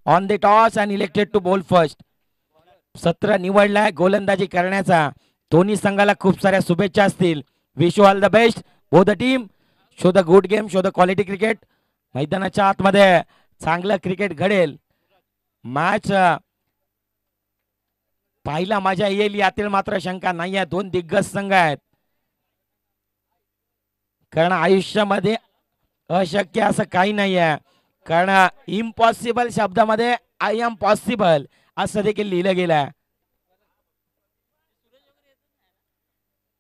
On the toss and elected to bowl first. सत्र निवडलाय गोलंदाजी करण्याचा. दोन्ही संघाला खूप साऱ्या शुभेच्छा असतील. Wish you all the best both the team. Show the good game, show the quality cricket. मैदानाच्या आतमध्ये चांगलं क्रिकेट घडेल. मॅच पाहिला मजा येईल यातील मात्र शंका नाही आहे. दोन दिग्गज संघ आहेत, कारण आयुष्यामध्ये अशक्य असं काही नाही आहे. कारण इम्पॉसिबल शब्दामध्ये आय एम पॉसिबल असं देखील लिहिलं गेलं आहे.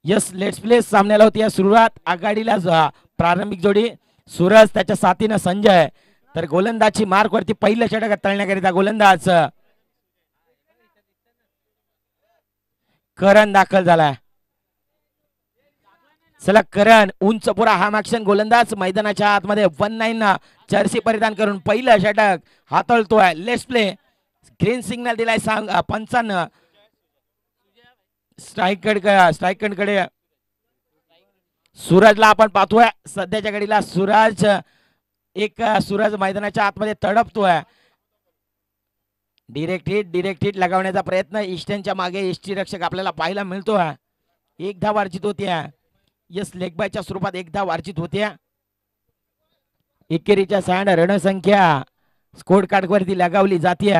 Yes, let's play. सामन्याला होती या सुरुवात. आघाडीला प्रारंभिक जोडी सूरज, त्याच्या साथीनं संजय. तर गोलंदाजी मार्क वरती पहिलं षटक तळण्याकरिता गोलंदाज करण दाखल झालाय. चला करण, उंच पुरा हाम ऍक्शन गोलंदाज. मैदानाच्या आतमध्ये 19 जर्सी परिधान करून पहिलं षटक हाताळतोय. Let's play. ग्रीन सिग्नल दिलाय पंचांना. स्ट्राईककडे सूरजला आपण पाहतोय. सध्याच्या घडीला सूरज मैदानाच्या आतमध्ये तडपतोय. डिरेक्ट हिट लगावण्याचा प्रयत्न. ईस्टर्नच्या मागे एसटी रक्षक आपल्याला पाहायला मिळतोय. एक धाव अर्जित होत्या. यस, लेग बायच्या स्वरूपात एक धाव अर्जित होत्या. एकेरीच्या 6 रणसंख्या स्कोर कार्ड वरती लगावली जाते.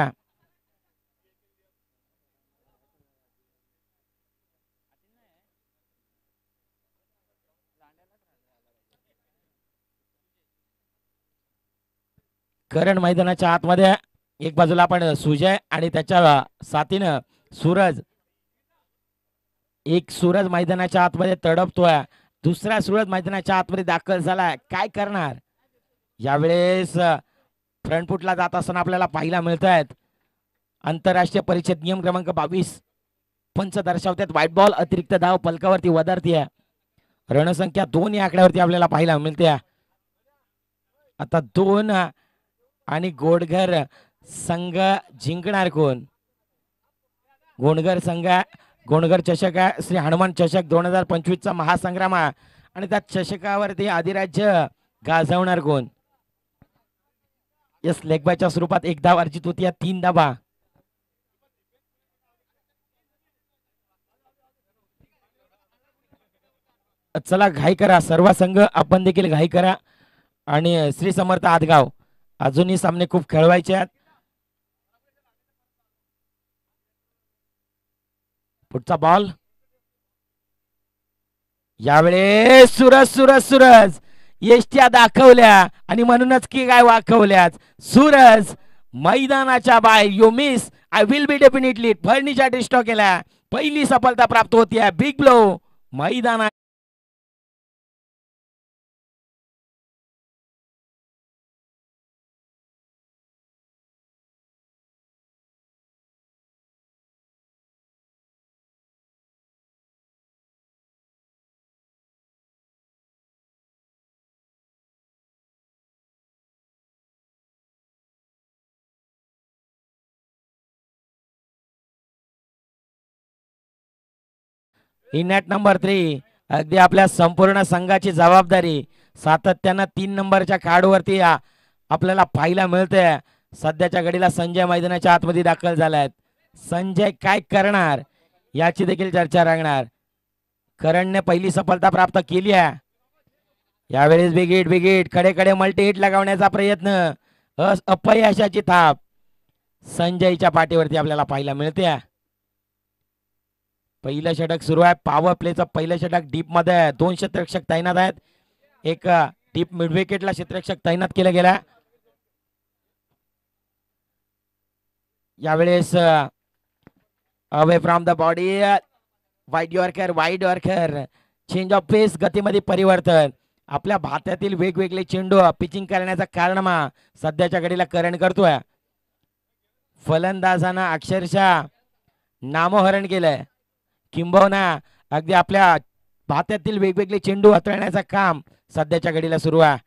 करण मैदानाच्या आतमध्ये. एक बाजूला आपण सुजय आणि त्याच्या साथीनं सूरज. एक सूरज मैदानाच्या आतमध्ये तडपतोय. दुसरा सूरज मैदानाच्या आतमध्ये दाखल झालाय. काय करणार यावेळेस? फ्रंटफुटला जात असताना आपल्याला पाहायला मिळत आहेत. आंतरराष्ट्रीय परिषद नियम क्रमांक 22 पंच दर्शवतात व्हाईट बॉल. अतिरिक्त धाव पलकावरती वधारते. रणसंख्या 2 या आकड्यावरती आपल्याला पाहायला मिळते. आता 2 आणि गोडघर संघ जिंकणार कोण? गोंडघर चषक आहे, श्री हनुमान चषक 2025 चा महासंग्राम आहे. आणि त्या चषकावरती अधिराज्य गाजवणार कोण? यस, लेग बायच्या स्वरूपात एक धाव अर्जित होती. 3 धावा. चला घाई करा सर्व संघ, आपण देखील घाई करा. आणि श्री समर्थ आदगाव, अजूनही सामने खूप खेळवायचे आहेत. पुढचा बॉल. यावेळेस सूरज एसट्या दाखवल्या आणि म्हणूनच की काय वाखवल्याच. सूरज मैदानाच्या बाहेर. You miss, I will be definitely. Furniture destroy केला. पहिली सफलता प्राप्त होती. बिग ब्लो मैदाना. In at number 3. अगदी आपल्या संपूर्ण संघाची जबाबदारी सातत्यानं 3 नंबरच्या कार्डवरती आपल्याला पाहायला मिळते. सध्याच्या घडीला संजय मैदानाच्या आतमध्ये दाखल झालाय. संजय काय करणार याची देखील चर्चा राहणार. करणने पहिली सफलता प्राप्त केली आहे. यावेळेस बिग कडे मल्टी हिट लगावण्याचा प्रयत्न. अपयशाची थाप संजयच्या पाठीवरती आपल्याला पाहायला मिळते. पहिलं षटक सुरू आहे. पॉवर प्लेचं पहिलं षटक. डीप मध्ये 2 क्षेत्ररक्षक तैनात आहेत. एक डीप मिड विकेटला क्षेत्ररक्षक तैनात केला गेला. यावेळेस away from the body. Wide yorker. Change of pace, गतीमध्ये परिवर्तन. आपल्या भारतातील वेगवेगळे चेंडू पिचिंग करण्याचा कारनामा सध्याच्या घडीला करण करतोय. फलंदाजांना अक्षरशः नामोहरण केलंय. किंबहुना अगदी आपल्या भारतातील वेगवेगळे चेंडू हाताळण्याचं काम सध्याच्या घडीला सुरू आहे.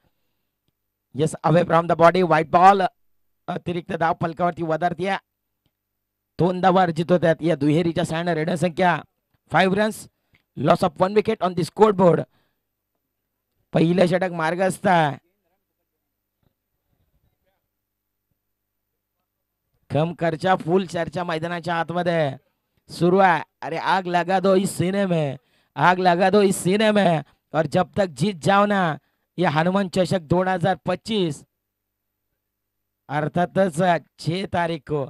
Yes, away from the body. White ball. अतिरिक्त धाव फलकावरती वधारते. 2 धावा अर्जित होत्यात. या दुहेरीच्या 6 रणसंख्या 5 runs. Loss of 1 wicket on the score board. पहिलं षटक मार्गस्थ आहे. खमकरच्या फुल चर्चा मैदानाच्या आतमध्ये सुरू आहे. अरे आग लगा दो इस सीने में, आग लगा दो इस सीने में, और जब तक जीत जाओ ना ये हनुमान चषक 2025 अर्थातच 6 तारीख को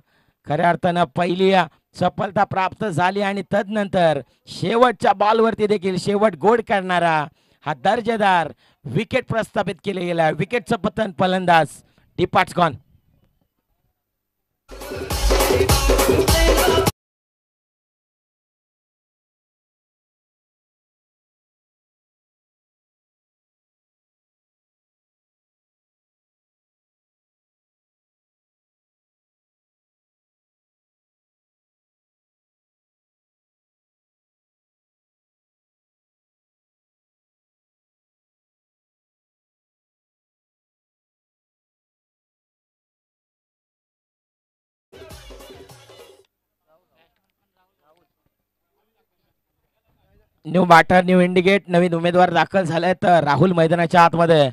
खऱ्या अर्थानं पहिली सफलता प्राप्त झाली आणि तदनंतर शेवटच्या बॉलवरती देखील शेवट गोड करणारा हा दर्जेदार विकेट प्रस्थापित केले गेला. विकेटचं पतन फलंदाज departs gone. New batter new indicate नवीन उमेदवार दाखल झाले. तर राहुल मैदानाच्या आतमध्ये,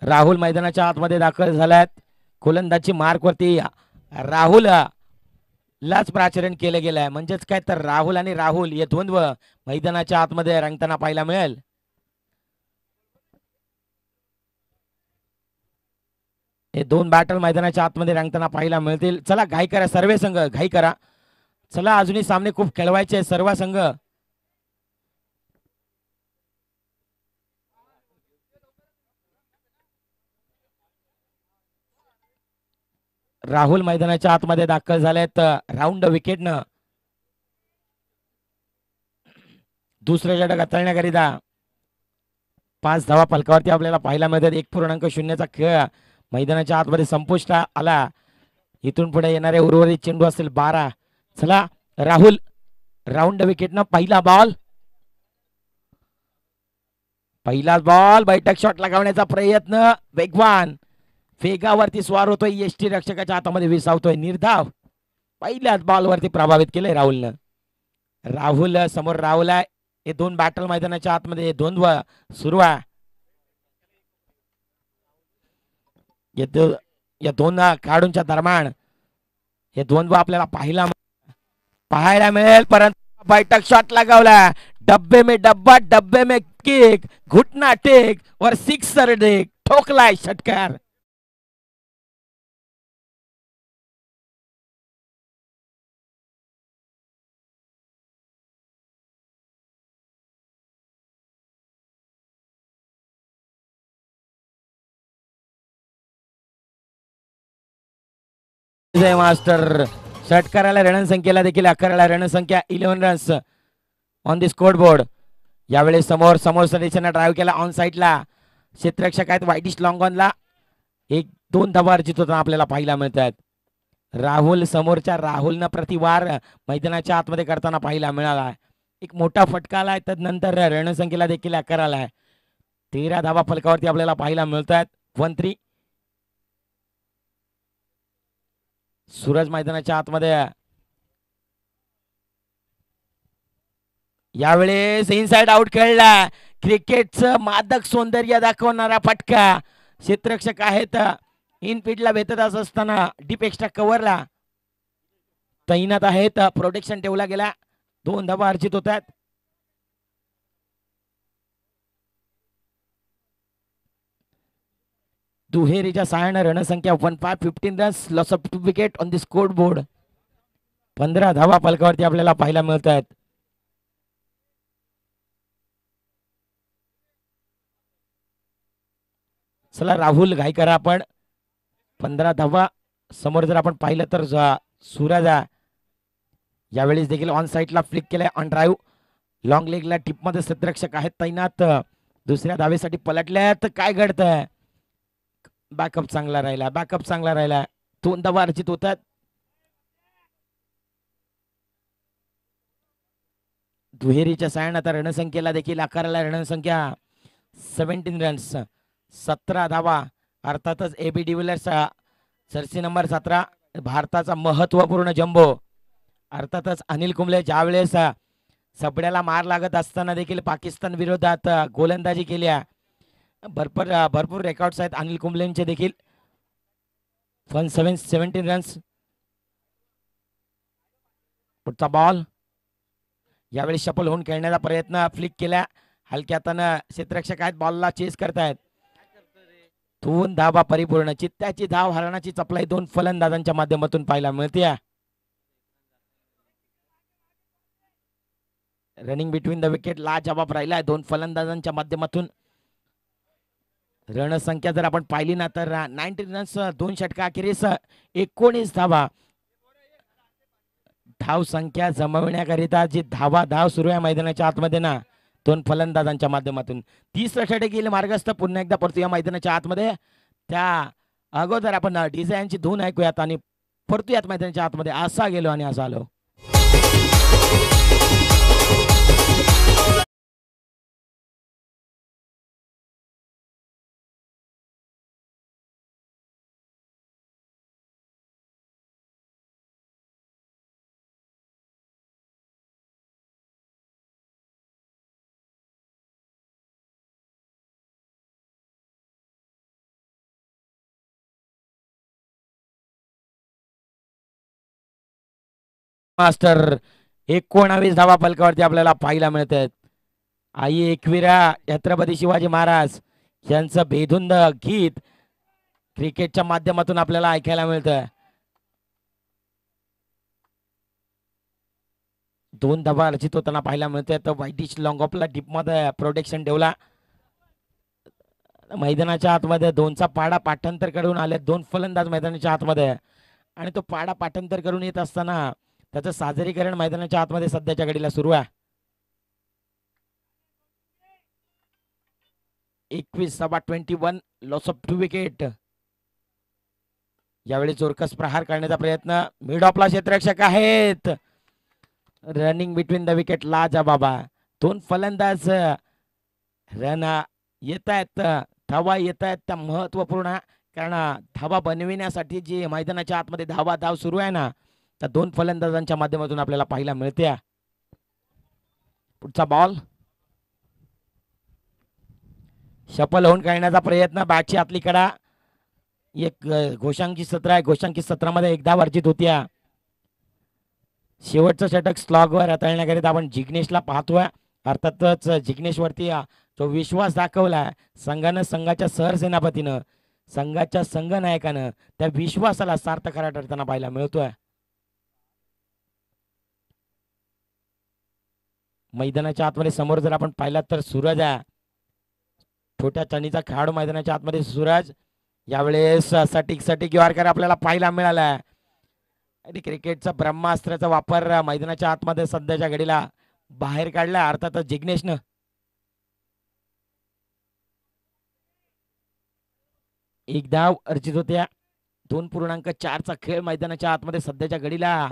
राहुल मैदानाच्या आतमध्ये दाखल झाल्यात. गोलंदाजी मार्क वरती राहुल लाच प्राचरण केलं गेलं आहे. म्हणजेच काय तर राहुल आणि राहुल हे द्वंद्व मैदानाच्या आतमध्ये रंगताना पाहायला मिळेल. हे दोन बॅटर मैदानाच्या आतमध्ये रंगताना पाहायला मिळतील. चला घाई करा सर्व संघ, घाई करा. चला अजूनही सामने खूप खेळवायचे सर्व संघ. राहुल मैदानाच्या आतमध्ये दाखल झालेत. राऊंड विकेटनं दुसऱ्या षटक हाताळण्याकरिता 5 धावा फलकावरती आपल्याला पाहायला मिळतात. 1.0चा खेळ मैदानाच्या आतमध्ये संपुष्ट आला. इथून पुढे येणारे उर्वरित चेंडू असतील 12. चला राहुल राऊंड विकेटनं पहिला बॉल, पहिलाच बॉल. बैठक शॉट लगावण्याचा प्रयत्न वेगवान वेगावरती स्वार होतोय. यष्टी रक्षकाच्या हातामध्ये विसावतोय. निर्धाव पहिल्याच बॉलवरती प्रभावित केलंय राहुलनं. राहुल समोर राहुल आहे. हे दोन बॅटल मैदानाच्या आतमध्ये द्वंद्व सुरू आहे. या दोन खेळाडूंच्या दरम्यान हे द्वंद्व आपल्याला पाहायला मिळेल. परंतु बैठक शॉट लगावला. डब्बे में डब्बा, डब्बे में किक, घुटना टेक और सिक्सर डेक ठोकलाय षटकार. जय मास्टर. षटकाराला रणसंख्येला देखील 11 रणसंख्या 11 runs on the score board. यावेळी समोरचा दिशेने ड्राईव्ह केला ऑन साईडला. क्षेत्ररक्षक आहेत वाईटिश लॉंगॉनला 1-2 धावा अर्जित होताना आपल्याला पाहायला मिळतात. राहुल समोरच्या राहुलनं प्रतिवार मैदानाच्या आतमध्ये करताना पाहायला मिळाला. एक मोठा फटका आलाय. तदनंतर रणसंख्येला देखील 11 आलाय. 13 धावा फलकावरती आपल्याला पाहायला मिळतात. 1-3. सूरज मैदानाच्या आतमध्ये यावेळेस इनसाइड आउट खेळला. क्रिकेटचं मादक सौंदर्य दाखवणारा फटका. क्षेत्ररक्षक आहेत इन फील्डला भेटत असताना डीप एक्स्ट्रा कव्हरला तैनात आहेत. प्रोटेक्शन ठेवला गेला. 2 धावा अर्जित होतात. दुहेरीच्या सहाय्याने रणसंख्या 15 runs, loss of 2 wicket on the score board. 15 धावा फलकावरती आपल्याला पाहायला मिळत आहेत. चला राहुल घाई करा आपण. 15 धावा. समोर जर आपण पाहिलं तर सूरज यावेळेस देखील ऑन साईडला फ्लिक केलाय. ऑन ड्राईव्ह लॉंग लेगला टिपमध्ये क्षेत्ररक्षक आहेत तैनात. दुसऱ्या धावेसाठी पलटल्यात. काय घडतंय? बॅकअप चांगला राहिला. बॅकअप चांगला राहिला. 2 धावा अर्जित होतात. दुहेरीच्या सायन आता रणसंख्येला देखील 11 रणसंख्या 17 रन्स 17 धावा. अर्थातच एबी डिव्हिलियर्स जर्सी नंबर 17 भारताचा महत्वपूर्ण जम्बो. अर्थातच अनिल कुंबळे ज्यावेळेस सबड्याला मार लागत असताना देखील पाकिस्तान विरोधात गोलंदाजी केल्या. भरपूर रेकॉर्ड्स आहेत अनिल कुंबळेंचे देखील. 17 रन्स. पुढचा बॉल यावेळी शफल होऊन खेळण्याचा प्रयत्न, फ्लिक केल्या हलक्या हातानं. क्षेत्ररक्षक आहेत, बॉलला चेस करतायत. 2 धावा परिपूर्ण. चित्त्याची धाव हरणाची चपलाई 2 फलंदाजांच्या माध्यमातून पाहायला मिळते. रनिंग बिटवीन द विकेट ला जबाब राहिलाय 2 फलंदाजांच्या माध्यमातून. रणसंख्या जर आपण पाहिली ना तर 19 रन्स, 2 षटका अखेरीस 19 धावा. धाव संख्या जमविण्याकरिता जी धाव सुरू आहे मैदानाच्या आतमध्ये ना 2 फलंदाजांच्या माध्यमातून. 30 षटक गेले मार्गस्थ. पुन्हा एकदा परतूया मैदानाच्या आतमध्ये. त्या अगोदर आपण डिझाईनची धून ऐकूयात आणि परतूयात मैदानाच्या आतमध्ये. असा गेलो आणि असा आलो. मास्टर 19 धावा फलकावरती आपल्याला पाहायला मिळत आहेत. आई एकविरा छत्रपती शिवाजी महाराज यांचं बेधुंद गीत क्रिकेटच्या माध्यमातून आपल्याला ऐकायला मिळतं. 2 धावा रचित होताना पाहायला मिळतंय. तर वाईटिश लॉंग ऑफला डीपमध्ये प्रोटेक्शन ठेवला. मैदानाच्या आतमध्ये 2चा पाडा पाठांतर करून आले 2 फलंदाज मैदानाच्या आतमध्ये. आणि तो पाडा पाठांतर करून येत असताना त्याचं सादरीकरण मैदानाच्या आतमध्ये सध्याच्या घडीला सुरू आहे. 21-21 लॉस ऑफ 2 विकेट. यावेळी चोरकस प्रहार करण्याचा प्रयत्न. मिड ऑफला क्षेत्ररक्षक आहेत. रनिंग बिटवीन द विकेट ला जबाबा. 2 फलंदाज रन येत आहेत, धावा येत आहेत त्या महत्वपूर्ण. कारण धावा बनविण्यासाठी जी मैदानाच्या आतमध्ये धाव सुरू आहे ना त्या 2 फलंदाजांच्या माध्यमातून आपल्याला पाहायला मिळते. पुढचा बॉल शफल होऊन खेळण्याचा प्रयत्न. बॅटची आतली कडा. एक घोषांकी सत्र आहे. घोषांकी सत्रामध्ये 1 धाव अर्जित होत्या. शेवटचं षटक स्लॉगवर हाताळण्याकरिता आपण जिग्नेशला पाहतोय. अर्थातच जिग्नेशवरती जो विश्वास दाखवला संघानं, संघाच्या सरसेनापतीनं, संघाच्या संघनायकानं त्या विश्वासाला सार्थ खरा ठरताना पाहायला मिळतोय. मैदानाच्या आतमध्ये समोर जर आपण पाहिलात तर सूरज आहे. छोट्या चणीचा खेळाडू मैदानाच्या आतमध्ये सूरज. यावेळेस सटीक यॉर्कर आपल्याला पाहायला मिळाला. आणि क्रिकेटचा ब्रह्मास्त्राचा वापर मैदानाच्या आतमध्ये सध्याच्या घडीला बाहेर काढला अर्थातच जिग्नेशनं. एक धाव अर्जित होत्या. 2.4चा खेळ मैदानाच्या आतमध्ये सध्याच्या घडीला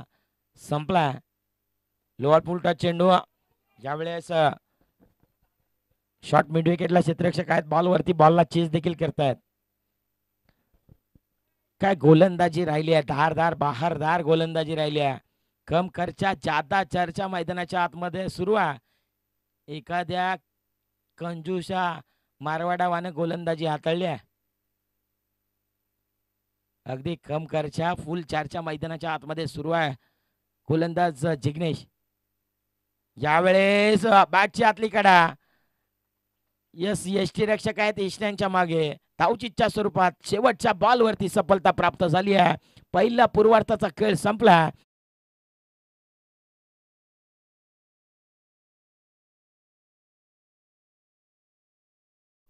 संपला. लोअर पुलटा चेंडू. यावेळेस शॉर्ट मिड विकेटला क्षेत्ररक्षक आहेत. बॉलवरती बॉलला चेस देखील करतायत. काय गोलंदाजी राहिली आहे. धारदार बहारदार गोलंदाजी राहिली आहे. कम खर्चा जादा चर्चा मैदानाच्या आतमध्ये सुरू आहे. एखाद्या कंजूशा मारवाडावाने गोलंदाजी हाताळली आहे. अगदी कम खर्चा फुल चर्चा मैदानाच्या आतमध्ये सुरू आहे. गोलंदाज जिग्नेश. यावेळेस बॅटची आतली कडा. यष्टी रक्षक आहेत ईशण्यांच्या मागे. धावचीच्या स्वरूपात शेवटच्या बॉलवरती सफलता प्राप्त झाली आहे. पहिला पूर्वार्धाचा खेळ संपला.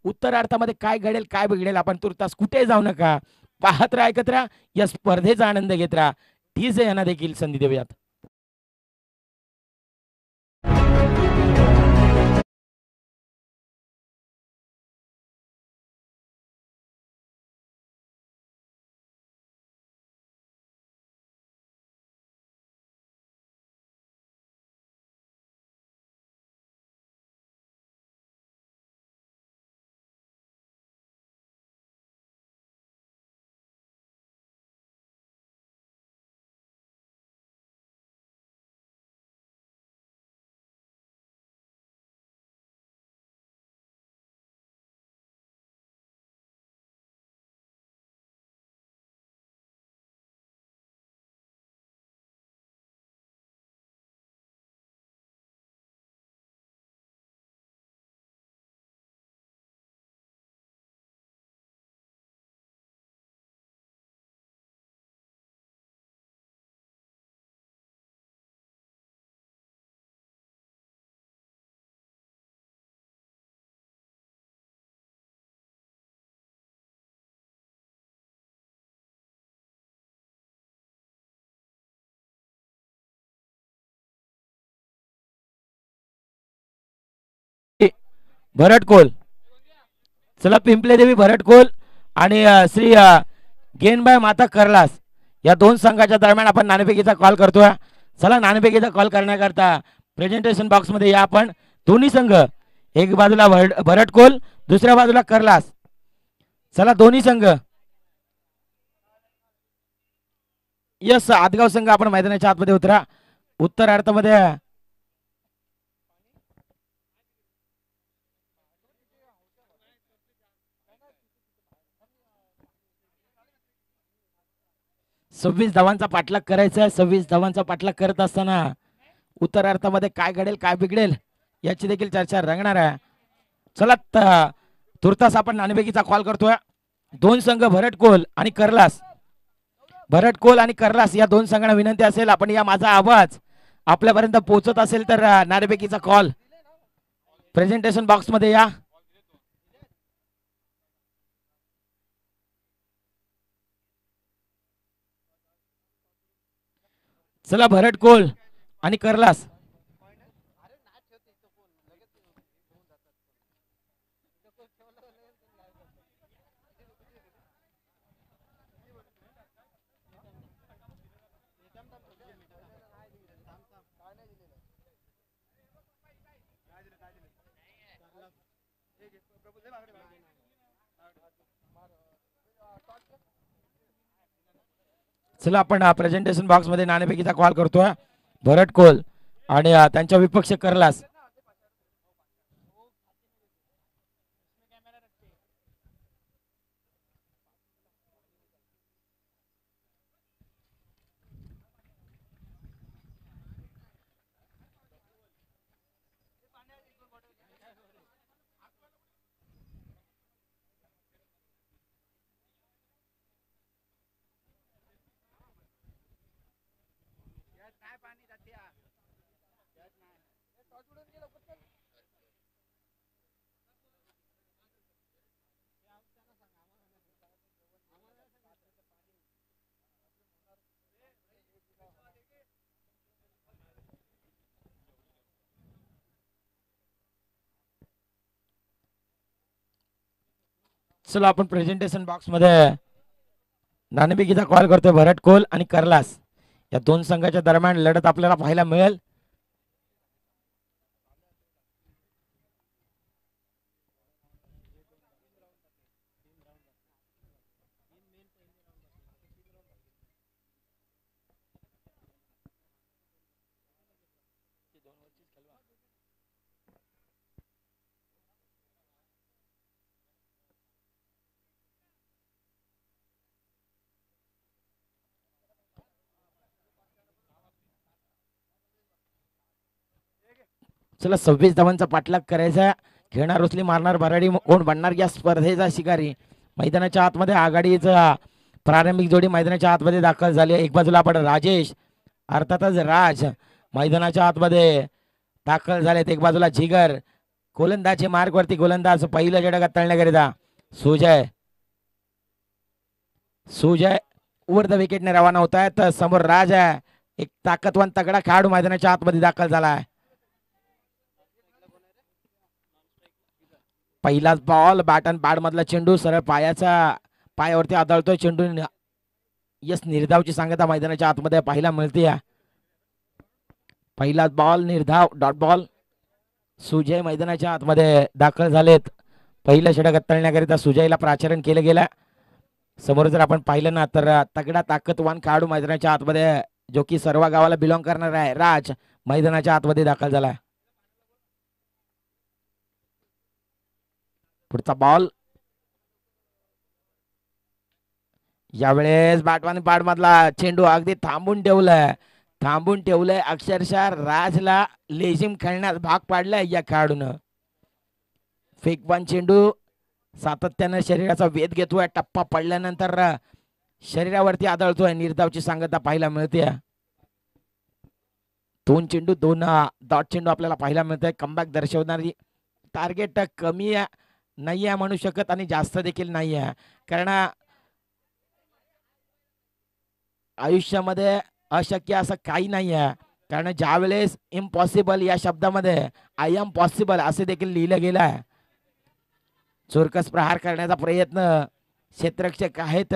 उत्तरार्धामध्ये काय घडेल काय बिघडेल आपण तुर्तास कुठे जाऊ नका. पाहत राहा, ऐकत राहा, या स्पर्धेचा आनंद घेत राहा. डीजे यांना देखील संधी देऊयात. भरट कोल. चला पिंपले देवी भरट कोल आणि श्री गेनबाई माता करलास या दोन संघाच्या दरम्यान आपण नाणेफेकीचा कॉल करतोय. चला नाणेफेकीचा कॉल करण्याकरता प्रेझेंटेशन बॉक्स मध्ये या आपण. दोन्ही संघ एक बाजूला भरट कोल दुसऱ्या बाजूला करलास. चला दोन्ही संघ. यस आदगाव संघ आपण मैदानाच्या आतमध्ये उतरा. उत्तरार्धामध्ये 26 धावांचा पाठलाग करायचा आहे. 26 धावांचा पाठलाग करत असताना उत्तरार्धामध्ये काय घडेल काय बिघडेल याची देखील चर्चा रंगणार आहे. चला तुर्तास आपण नाणेफेकीचा कॉल करतोय. दोन संघ भरट कोल आणि करलास. भरट कोल आणि करलास या दोन संघांना विनंती असेल आपण या माझा आवाज आपल्यापर्यंत पोहोचत असेल तर नाणेफेकीचा कॉल प्रेझेंटेशन बॉक्स मध्ये या. चला भरट कोल आणि करलास. चला आपण प्रेझेंटेशन बॉक्स मध्ये नाणेफेकीचा कॉल करतोय. भरट कोल आणि त्यांच्या विपक्ष करलास. चला आपण प्रेझेंटेशन बॉक्स मध्ये नाणेफेकीचा कॉल करतोय. भरट कोल आणि करलास या दोन संघाच्या दरम्यान लढत आपल्याला पाहायला मिळेल. चला 26 धावांचा पाठलाग करायचा. घेणार उचली मारणार भराडी कोण बनणार या स्पर्धेचा शिकारी. मैदानाच्या आतमध्ये आघाडीचा प्रारंभिक जोडी मैदानाच्या आतमध्ये दाखल झाली. एक बाजूला आपण राजेश अर्थातच राज मैदानाच्या आतमध्ये दाखल झालेत. एक बाजूला जिगर गोलंदाजी मार्गवरती गोलंदाज पहिलं षटक तळण्याकरिता सुजय. सुजय ओव्हर द विकेटने रवाना होत आहे. तर समोर राज आहे एक ताकदवान तगडा खेळाडू मैदानाच्या आतमध्ये दाखल झाला आहे. पहिलाच बॉल बॅट अँड बॅट मधला चेंडू सरळ पायावरती आदळतोय. चेंडू यस निर्धावची सांगता मैदानाच्या आतमध्ये पाहायला मिळते. पहिलाच बॉल निर्धाव डॉट बॉल. सुजय मैदानाच्या आतमध्ये दाखल झालेत. पहिलं षटक तळण्याकरिता सुजयला प्राचारण केलं गेलं. समोर जर आपण पाहिलं ना तर तगडा ताकदवान खेळाडू मैदानाच्या आतमध्ये जो की सर्व गावाला बिलॉंग करणार आहे राज मैदानाच्या आतमध्ये दाखल झाला. पुढचा बॉल यावेळेस बॅटवान बॅट मधला चेंडू अगदी थांबून ठेवलंय अक्षरशः राजला लेझिम खेळण्यास भाग पाडलाय या खेळाडूनं. फेकवान चेंडू सातत्यानं शरीराचा वेध घेतोय. टप्पा पडल्यानंतर शरीरावरती आदळतोय. निर्धावची सांगता पाहायला मिळते. दोन चेंडू दोन डॉट चेंडू आपल्याला पाहायला मिळतोय. कमबॅक दर्शवणारी टार्गेट कमी नाही आहे म्हणू शकत आणि जास्त देखील नाही आहे. कारण आयुष्यामध्ये अशक्य असं काही नाही आहे. कारण ज्या वेळेस इम्पॉसिबल या शब्दामध्ये आय एम पॉसिबल असे देखील लिहिलं गेलं आहे. चोरकस प्रहार करण्याचा प्रयत्न क्षेत्ररक्षक आहेत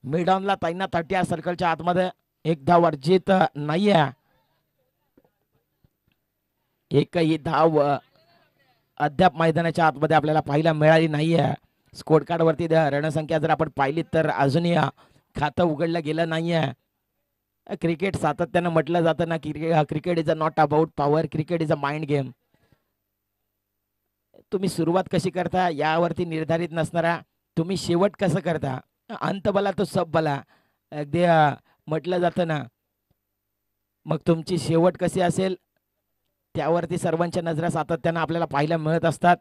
मिडॉनला तैनात 30 सर्कलच्या आतमध्ये. एकदा वर्जित नाहीये. एकही धाव अद्याप मैदानाच्या आतमध्ये आपल्याला पाहायला मिळाली नाहीये. स्कोर कार्ड वरती रणसंख्या जर आपण पाहिली तर अजूनही खातं उघडलं गेलं नाहीये. क्रिकेट सातत्यानं म्हटलं जातं ना, cricket is a not about power, cricket is a mind game. तुम्ही सुरुवात कशी करता यावरती निर्धारित नसणारा तुम्ही शेवट कसं करता, अंत बला तो सब बला अगदी म्हटलं जातं ना. मग तुमची शेवट कशी असेल त्यावरती सर्वांच्या नजरा सातत्यानं आपल्याला पाहायला मिळत असतात.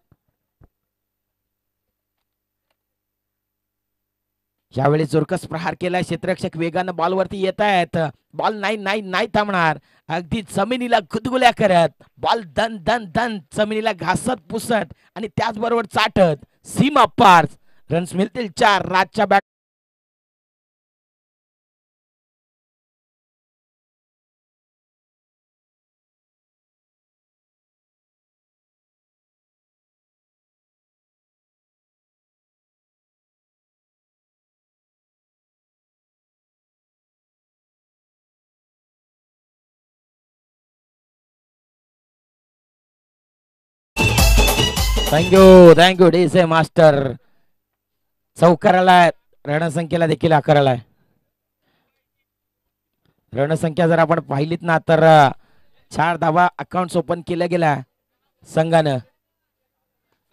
यावेळी जोरकस प्रहार केलाय. क्षेत्ररक्षक वेगानं बॉलवरती येत आहेत. बॉल नाही नाही नाही थांबणार. अगदी जमिनीला गुदगुल्या करत बॉल दन दन दन जमिनीला घासत पुसत आणि त्याचबरोबर चाटत सीमा पार रन्स मिळतील 4. राजच्या बॅट थँक्यू डी से मास्टर. चौकाराला रणसंख्येला देखील आकाराला. रणसंख्या जर आपण पाहिलीत ना तर 4 धावा अकाउंट ओपन केल्या गेल्या संघानं.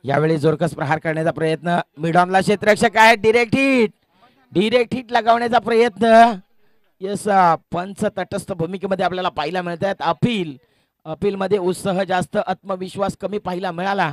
यावेळी जोरकस प्रहार करण्याचा प्रयत्न मिडॉनला क्षेत्ररक्षक आहे. डिरेक्ट हिट लगावण्याचा प्रयत्न. यस पंच तटस्थ भूमिकेमध्ये आपल्याला पाहायला मिळत आहेत. अपील मध्ये उत्साह जास्त, आत्मविश्वास कमी पाहायला मिळाला.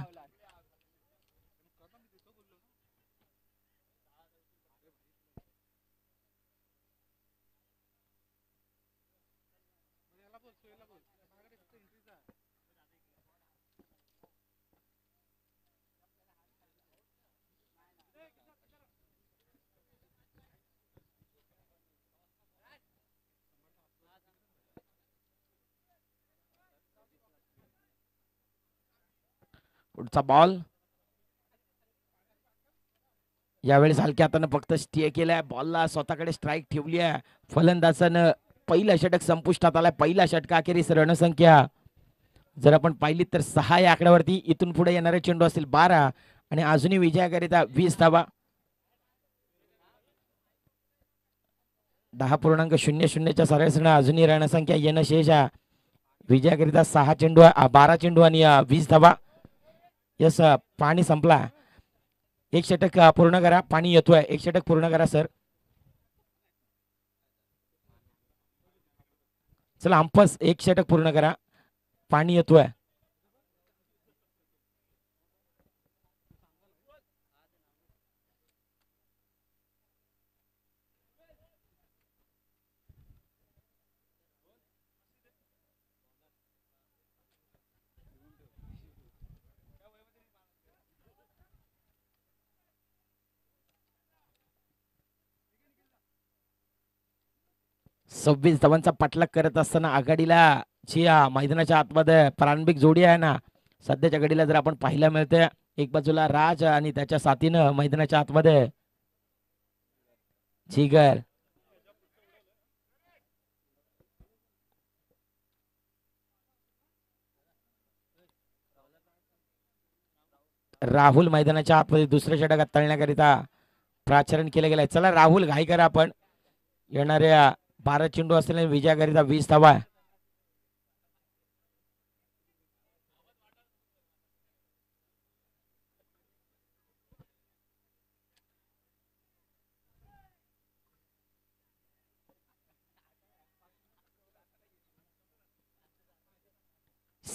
पुढचा बॉल यावेळेस हलक्या हातानं फक्त स्टे केलाय. बॉलला स्वतःकडे स्ट्राईक ठेवली आहे. फलंदाजानं पहिला षटक संपुष्टात आलाय. पहिला षटकाखेरीस रणसंख्या जर आपण पाहिली तर 6 या आकड्यावरती. इथून पुढे येणारे चेंडू असतील 12 आणि अजूनही विजयाकरिता 20 धावा. 10.00च्या सरासरीने अजूनही रणसंख्या येणं शेष आहे. विजयाकरिता 6 चेंडू 12 चेंडू आणि 20 धावा. यस पाणी संपला. एक षटक पूर्ण करा. पाणी येतोय. एक षटक पूर्ण करा सर. चला अंपस एक षटक पूर्ण करा. पाणी येतोय. सव्वीस धावांचा पाठलाग करत असताना आघाडीला जी मैदानाच्या आतमध्ये प्रारंभिक जोडी आहे ना, सध्याच्या घडीला जर आपण पाहायला मिळते. एक बाजूला राज आणि त्याच्या साथीनं मैदानाच्या आतमध्ये जिगर. राहुल मैदानाच्या आतमध्ये दुसऱ्या षटकात तळण्याकरिता प्राचरण केलं गेलंय. चला राहुल घाई करा. आपण येणाऱ्या 12 चेंडू असलेल्या विजयाकरिता 20 धावा.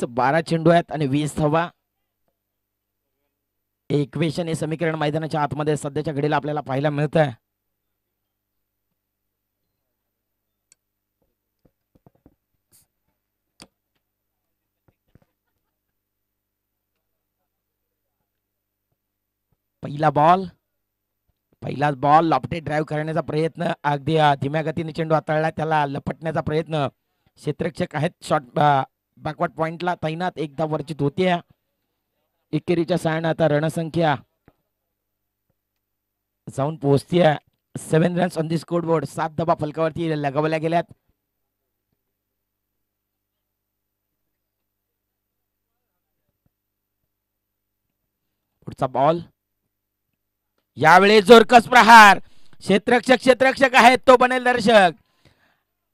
बारा चेंडू आहेत आणि 20 धावा. इक्वेशन हे समीकरण मैदानाच्या आतमध्ये सध्याच्या घडीला आपल्याला पाहायला मिळत आहे. पहिलाच बॉल लॉफ्टे ड्राईव्ह करण्याचा प्रयत्न. अगदी धीम्या गतीने चेंडू हाताळला. त्याला लपटण्याचा प्रयत्न. क्षेत्ररक्षक आहेत शॉट बॅकवर्ड पॉइंटला तैनात. एकदा वर्जित होते. एकेरीच्या सायन आता रणसंख्या जाऊन पोहोचतीये 7 runs on the score board. 7 धावा फलकावरती लगावल्या गेल्यात. पुढचा बॉल यावेळी जोरकस प्रहार. क्षेत्ररक्षक आहेत तो बनेल दर्शक.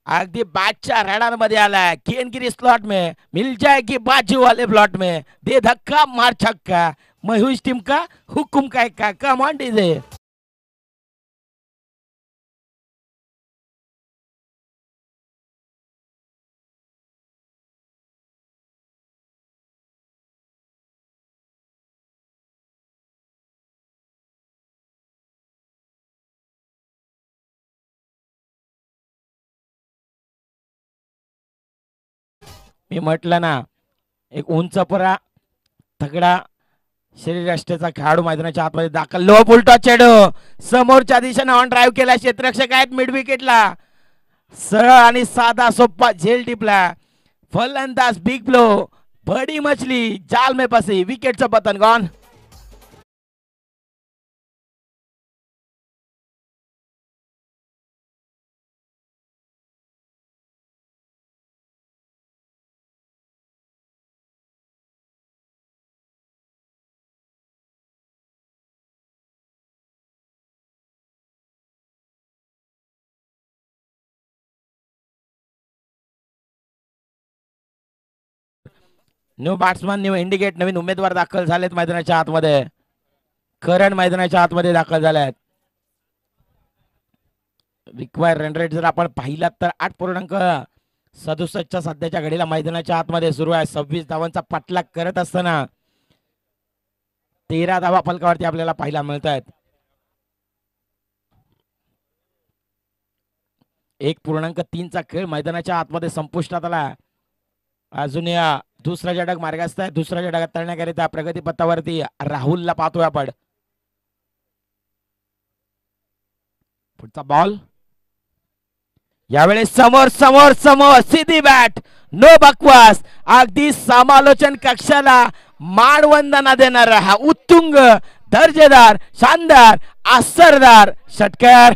अगदी बॅटच्या रडारमध्ये आलाय. केनगिरी स्लॉट में मिल जाएगी बाजू वाले प्लॉट में. दे धक्का मार छक्का. मयूष टीम का हुकुम काय का. Come on DJ. मी म्हटलं ना एक उंच परा तगडा शरीरयष्टीचा खेळाडू मैदानाच्या आतमध्ये दाखल. लो उलटा चेडू समोरच्या दिशेने ऑन ड्राईव्ह केला. क्षेत्ररक्षक आहेत मिड विकेटला. सरळ आणि साधा सोप्पा झेल टिपला. फलंदाज बिग ब्लो बडी मछली जाल में फंसी. विकेटचं पतन gone. New batsman new indicate. नवीन उमेदवार दाखल झालेत मैदानाच्या आतमध्ये. करण मैदानाच्या आतमध्ये दाखल झाल्यात. रिक्वायर रन रेट जर आपण पाहिलात तर 8.67 सध्याच्या घडीला मैदानाच्या आतमध्ये सुरू आहे. 26 धावांचा पाठलाग करत असताना 13 धावा फलकावरती आपल्याला पाहायला मिळत आहेत. 1.3 चा खेळ मैदानाच्या आतमध्ये संपुष्टात आला. अजून या दुसरा षटक मार्गास्त आहे. दुसरा षटक तळण्याकरिता प्रगती पथावरती राहुलला पाहतोय आपण. पुढचा बॉल यावेळेस समोर समोर समोर सीधी बॅट. नो बकवास. अगदी समालोचन कक्षाला मानवंदना देणारा हा उत्तुंग दर्जेदार शानदार असरदार षटकार.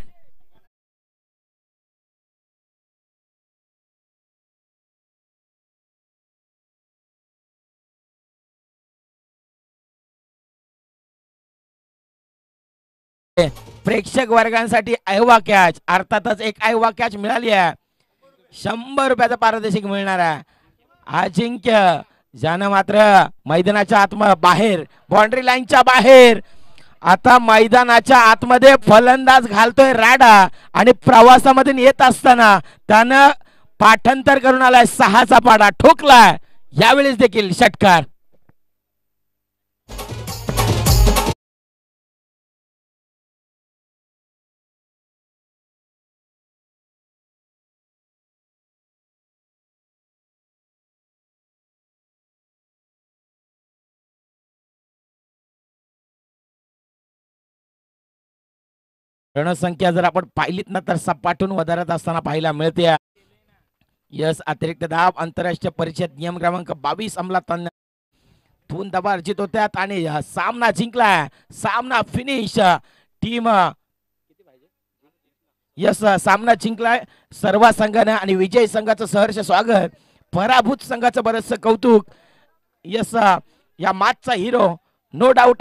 प्रेक्षक वर्गांसाठी ऐवा कॅच. अर्थातच एक ऐवा कॅच मिळाली आहे. 100 रुपयाचा पारितोषिक मिळणार आहे. अजिंक्य ज्यानं मात्र मैदानाच्या बाहेर बाउंड्री लाईनच्या बाहेर आता मैदानाच्या आतमध्ये फलंदाज घालतोय राडा आणि प्रवासामधून येत असताना त्यानं पाठांतर करून आलाय. 6चा पाडा ठोकलाय. यावेळेस देखील षटकार. रणसंख्या जर आपण पाहिलीत ना तर सपाटून वधारत असताना पाहायला मिळते. यस अतिरिक्त धाव आंतरराष्ट्रीय परिषद नियम क्रमांक 22 अंमलात 2 धावा अर्जित होत्यात आणि सामना जिंकला. सामना फिनिश. टीम यस सामना जिंकलाय सर्व संघाने आणि विजय संघाचं सहर्ष स्वागत. पराभूत संघाचं बरंच कौतुक. यस या मॅचचा हिरो नो डाऊट